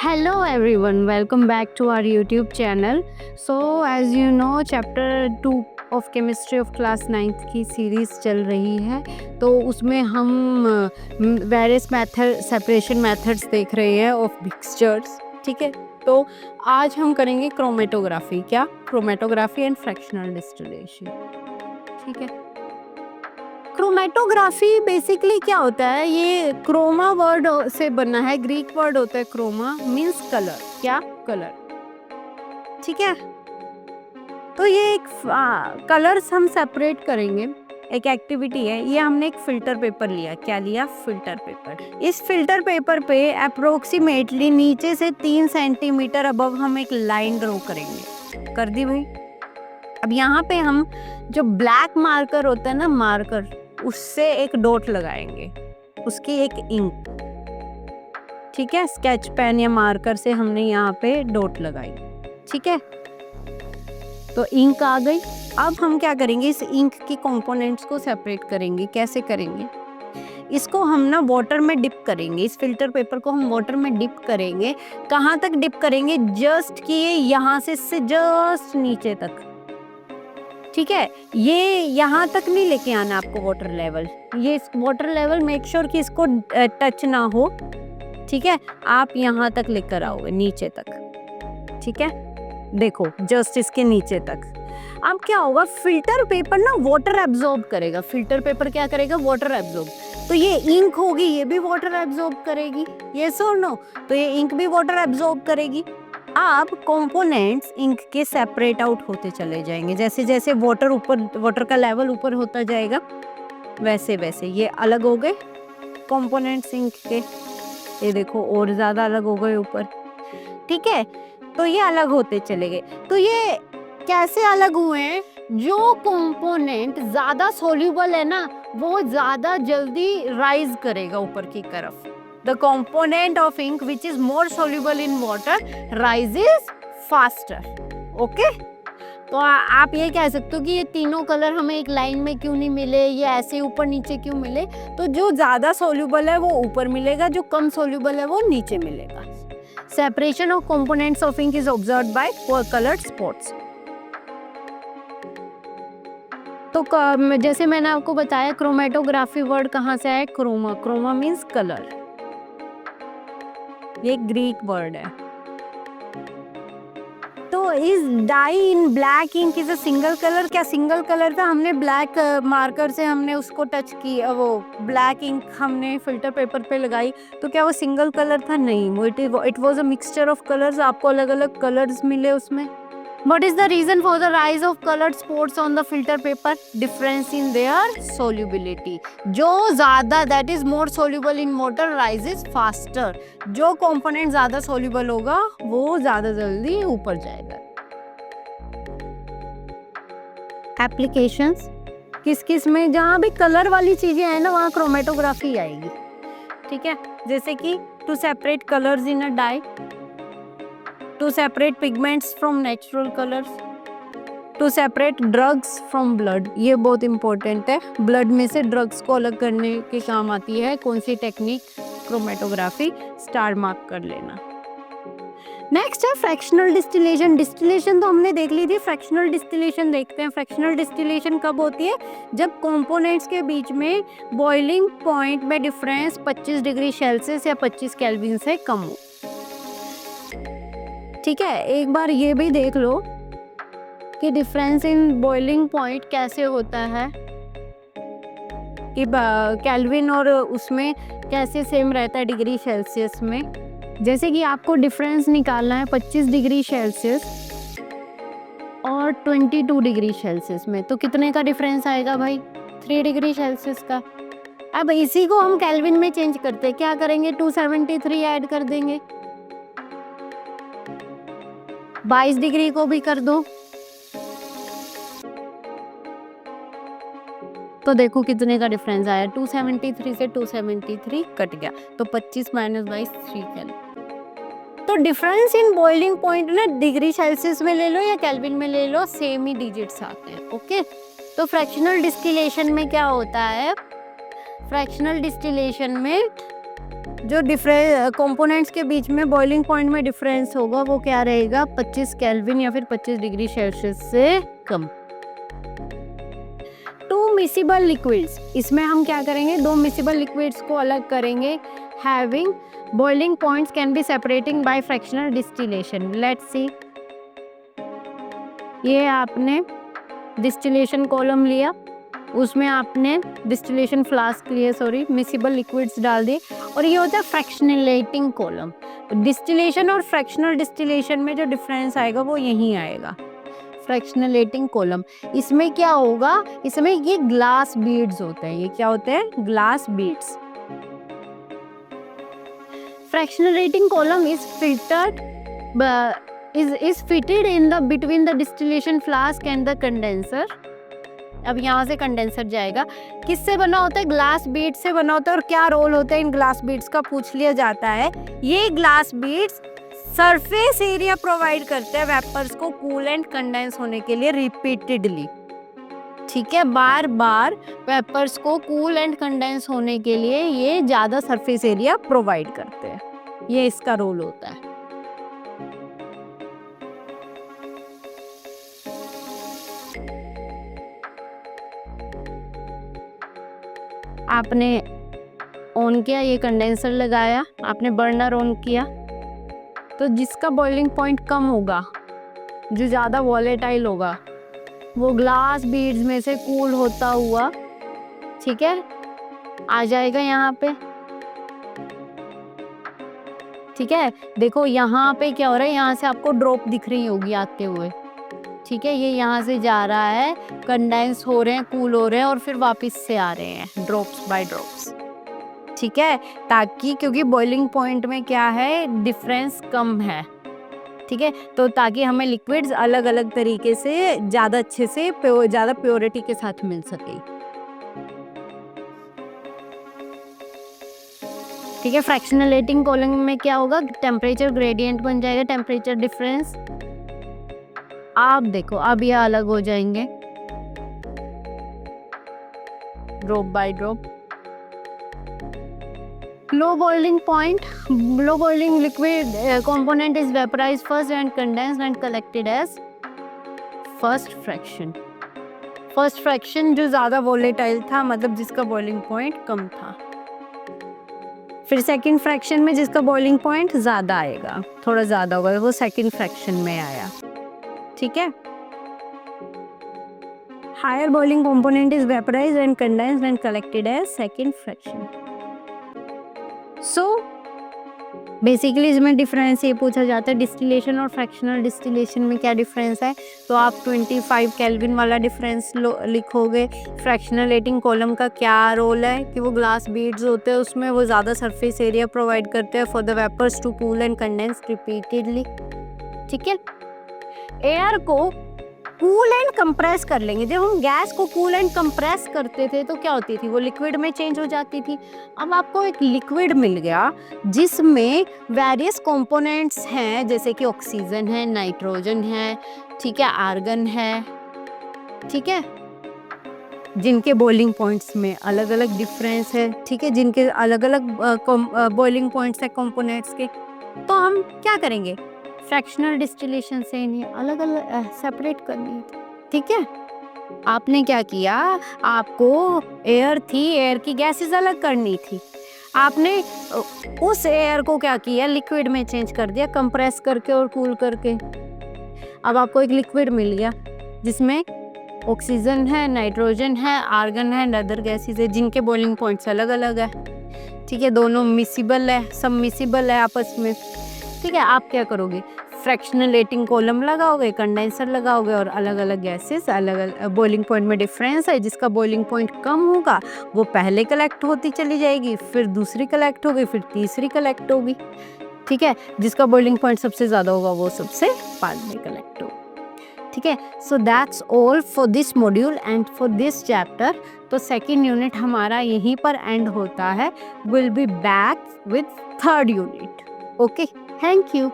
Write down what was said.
Hello everyone, welcome back to our YouTube channel. So as you know, chapter 2 of chemistry of class 9th की series चल रही है, तो उसमें हम वेरियस मेथड सेपरेशन मेथड्स देख रहे हैं ऑफ मिक्सचर्स. ठीक है, तो आज हम करेंगे क्रोमेटोग्राफी. क्या? Chromatography and fractional distillation. ठीक है, क्रोमेटोग्राफी बेसिकली क्या होता है? ये क्रोमा वर्ड से बना है, ग्रीक वर्ड होता है क्रोमा, मींस कलर. क्या? कलर. ठीक है, तो ये एक कलर्स हम सेपरेट करेंगे. एक एक्टिविटी है. ये हमने एक फिल्टर पेपर लिया. क्या लिया? Filter paper. इस फिल्टर पेपर पे अप्रोक्सीमेटली नीचे से 3 सेंटीमीटर अबव हम एक लाइन ड्रॉ करेंगे. कर दी भाई. अब यहाँ पे हम जो ब्लैक मार्कर होता है ना, मार्कर, उससे एक डॉट लगाएंगे, उसकी एक इंक. ठीक है, स्केच पेन या मार्कर से हमने यहाँ पे डॉट लगाई. ठीक है, तो इंक आ गई. अब हम क्या करेंगे? इस इंक की कंपोनेंट्स को सेपरेट करेंगे. कैसे करेंगे? इसको हम ना वाटर में डिप करेंगे. इस फिल्टर पेपर को हम वाटर में डिप करेंगे. कहाँ तक डिप करेंगे? जस्ट कि ये यहाँ से जस्ट नीचे तक. ठीक है, ये यहाँ तक नहीं लेके आना आपको वाटर लेवल. ये वाटर लेवल मेक श्योर कि इसको टच ना हो. ठीक है, आप यहाँ तक लेकर आओगे, नीचे तक. ठीक है, देखो जस्ट इसके नीचे तक. अब क्या होगा? फिल्टर पेपर ना वाटर एब्जॉर्ब करेगा. फिल्टर पेपर क्या करेगा? Water absorb. तो ये इंक होगी, ये भी वाटर एब्जॉर्ब करेगी. यस और नो? तो ये इंक भी वाटर एब्जॉर्ब करेगी. अब कंपोनेंट्स इंक के सेपरेट आउट होते चले जाएंगे. जैसे जैसे वाटर का लेवल ऊपर होता जाएगा, वैसे वैसे ये अलग हो गए कंपोनेंट्स इंक के. ये देखो और ज्यादा अलग हो गए ऊपर. ठीक है, तो ये अलग होते चले गए. तो ये कैसे अलग हुए हैं? जो कंपोनेंट ज्यादा सोल्यूबल है ना, वो ज्यादा जल्दी राइज करेगा ऊपर की तरफ. The component of ink which is more soluble in water rises faster. Okay? तो आप ये कह सकते हो कि ये तीनों कलर हमें एक लाइन में क्यों नहीं मिले, ये ऐसे ऊपर नीचे क्यों मिले? तो जो ज़्यादा सोल्यूबल है वो ऊपर मिलेगा, जो कम सोल्यूबल है वो नीचे मिलेगा. Separation of components of ink is observed by colored spots. तो जैसे मैंने आपको बताया, क्रोमेटोग्राफी वर्ड कहाँ से आया? क्रोमा. Chroma means colour. ये ग्रीक वर्ड है. तो इस dye in black ink is a single colour. क्या सिंगल कलर था? हमने ब्लैक मार्कर से हमने उसको टच किया, वो ब्लैक इंक हमने फिल्टर पेपर पे लगाई, तो क्या वो सिंगल कलर था? नहीं, वो it was a mixture of colours. आपको अलग अलग कलर्स मिले उसमें. What is the reason for the rise of colored spots on the filter paper? Difference in their solubility. जो ज़्यादा, that is more soluble in water, rises faster. जो component ज़्यादा soluble होगा वो ज़्यादा जल्दी ऊपर जाएगा. Applications किस किस में? जहाँ भी कलर वाली चीज़ें हैं ना, वहाँ क्रोमेटोग्राफी आएगी. ठीक है, जैसे कि to separate colors in a dye, to separate pigments from natural colors, to separate drugs from blood. ये बहुत इंपॉर्टेंट है. ब्लड में से ड्रग्स को अलग करने के काम आती है कौन सी टेक्निक? क्रोमेटोग्राफी. स्टार मार्क कर लेना. नेक्स्ट है फ्रैक्शनल डिस्टिलेशन. डिस्टिलेशन तो हमने देख ली थी. फ्रैक्शनल डिस्टिलेशन देखते हैं. फ्रैक्शनल डिस्टिलेशन कब होती है? जब कंपोनेंट्स के बीच में बॉइलिंग पॉइंट में डिफरेंस 25 डिग्री सेल्सियस या 25 केल्विन से कम हो. ठीक है, एक बार ये भी देख लो कि डिफरेंस इन बॉइलिंग पॉइंट कैसे होता है, कि केल्विन और उसमें कैसे सेम रहता है डिग्री सेल्सियस में. जैसे कि आपको डिफरेंस निकालना है 25 डिग्री सेल्सियस और 22 डिग्री सेल्सियस में, तो कितने का डिफरेंस आएगा भाई? 3 डिग्री सेल्सियस का. अब इसी को हम केल्विन में चेंज करते हैं. क्या करेंगे? 273 ऐड कर देंगे. 22 डिग्री को भी कर दो, तो देखो कितने का डिफरेंस आया. 273 से 273 कट गया, तो 25 माइनस 22 3 केल्विन. तो डिफरेंस इन बॉइलिंग पॉइंट ना डिग्री सेल्सियस में ले लो या केल्विन में ले लो, सेम ही डिजिट्स आते हैं. ओके, तो फ्रैक्शनल डिस्टिलेशन में क्या होता है? फ्रैक्शनल डिस्टिलेशन में जो डिफरेंस कंपोनेंट्स के बीच में बॉइलिंग पॉइंट में डिफरेंस होगा वो क्या रहेगा, 25 केल्विन या फिर 25 डिग्री सेल्सियस से कम। टू मिसिबल लिक्विड्स, इसमें हम क्या करेंगे, दो मिसिबल लिक्विड्स को अलग करेंगे। Having boiling points can be separating by fractional distillation. Let's see, ये आपने डिस्टिलेशन कॉलम लिया, उसमें आपने डिस्टिलेशन फ्लास्क लिए, सॉरी मिसिबल लिक्विड्स डाल दिए, और ये होता है फ्रैक्शनलेटिंग कॉलम। डिस्टिलेशन और फ्रैक्शनल डिस्टिलेशन में जो डिफरेंस आएगा वो यहीं आएगा, फ्रैक्शनलेटिंग कॉलम। इसमें क्या होगा, इसमें ये ग्लास बीड्स होते हैं, ये क्या होते हैं, glass beads. Fractionating column is filtered is fitted in the between the distillation flask and the condenser। अब यहाँ से कंडेंसर जाएगा, किससे बना होता है, ग्लास बीड्स से बना होता है। और क्या रोल होता है इन ग्लास बीड्स का, पूछ लिया जाता है। ये glass beads surface area provide करते हैं वेपर्स को कूल एंड कंडेंस होने के लिए रिपीटेडली। ठीक है, बार बार वेपर्स को कूल एंड कंडेंस होने के लिए ये ज्यादा सरफेस एरिया प्रोवाइड करते हैं, ये इसका रोल होता है। आपने ऑन किया, ये कंडेंसर लगाया, आपने बर्नर ऑन किया, तो जिसका बॉइलिंग पॉइंट कम होगा, जो ज़्यादा वॉलेटाइल होगा, वो ग्लास बीड्स में से कूल होता हुआ, ठीक है, आ जाएगा यहाँ पे। ठीक है, देखो यहाँ पे क्या हो रहा है, यहाँ से आपको ड्रॉप दिख रही होगी आते हुए। ठीक है, ये यहाँ से जा रहा है, कंडेंस हो रहे हैं, कूल हो रहे हैं, और फिर वापस से आ रहे हैं ड्रॉप्स बाय ड्रॉप्स। ठीक है, ताकि क्योंकि बॉइलिंग पॉइंट में क्या है, डिफरेंस कम है। ठीक है, तो ताकि हमें लिक्विड्स अलग अलग तरीके से ज़्यादा अच्छे से ज़्यादा प्योरिटी के साथ मिल सके। ठीक है, फ्रैक्शनलेटिंग कॉलम में क्या होगा, टेम्परेचर ग्रेडियंट बन जाएगा, टेम्परेचर डिफरेंस। आप देखो अब ये अलग हो जाएंगे drop by drop. Low boiling point, low boiling liquid component is vaporized first and condensed and collected as first fraction। First fraction जो ज़्यादा वोलेटाइल था, मतलब जिसका बॉइलिंग पॉइंट कम था। फिर सेकंड फ्रैक्शन में जिसका बॉइलिंग पॉइंट ज़्यादा आएगा, थोड़ा ज़्यादा होगा, वो सेकंड फ्रैक्शन में आया। ठीक है, higher boiling component is vaporised and condensed and collected as second fraction. So basically इसमें डिफरेंस ये पूछा जाता है, डिस्टिलेशन और फ्रैक्शनल डिस्टिलेशन में क्या डिफरेंस है, तो आप 25 केल्विन वाला डिफरेंस लिखोगे। फ्रैक्शनलेटिंग कॉलम का क्या रोल है कि वो ग्लास बीड्स होते हैं, उसमें वो ज़्यादा सरफेस एरिया प्रोवाइड करते हैं for the vapours to cool and condense repeatedly. ठीक है, एयर को कूल एंड कंप्रेस कर लेंगे। जब हम गैस को कूल एंड कंप्रेस करते थे तो क्या होती थी, वो लिक्विड में चेंज हो जाती थी। अब आपको एक लिक्विड मिल गया जिसमें वेरियस कंपोनेंट्स हैं, जैसे कि ऑक्सीजन है, नाइट्रोजन है, ठीक है, आर्गन है, ठीक है, जिनके बॉइलिंग पॉइंट्स में अलग अलग डिफरेंस है। ठीक है, जिनके अलग अलग बॉइलिंग पॉइंट्स है कंपोनेंट्स के। तो हम क्या करेंगे, फ्रैक्शनल डिस्टिलेशन से इन्हें अलग अलग सेपरेट करनी है। ठीक है, आपने क्या किया, आपको एयर थी, एयर की गैसेस अलग करनी थी, आपने उस एयर को क्या किया, लिक्विड में चेंज कर दिया, कंप्रेस करके और कूल करके। अब आपको एक लिक्विड मिल गया जिसमें ऑक्सीजन है, नाइट्रोजन है, आर्गन है, अदर गैसेस है, जिनके बॉइलिंग पॉइंट्स अलग अलग है। ठीक है, दोनों मिसिबल है, सब मिसिबल है आपस में। ठीक है, आप क्या करोगे, फ्रैक्शनलेटिंग कॉलम लगाओगे, कंडेंसर लगाओगे, और अलग अलग गैसेस अलग अलग बॉइलिंग पॉइंट में डिफरेंस है, जिसका बॉइलिंग पॉइंट कम होगा वो पहले कलेक्ट होती चली जाएगी, फिर दूसरी कलेक्ट होगी, फिर तीसरी कलेक्ट होगी। ठीक है, जिसका बॉइलिंग पॉइंट सबसे ज़्यादा होगा वो सबसे बाद में कलेक्ट होगा। ठीक है, so that's all for this module and for this chapter. तो सेकेंड यूनिट हमारा यहीं पर एंड होता है। Will be back with third unit. Okay, thank you.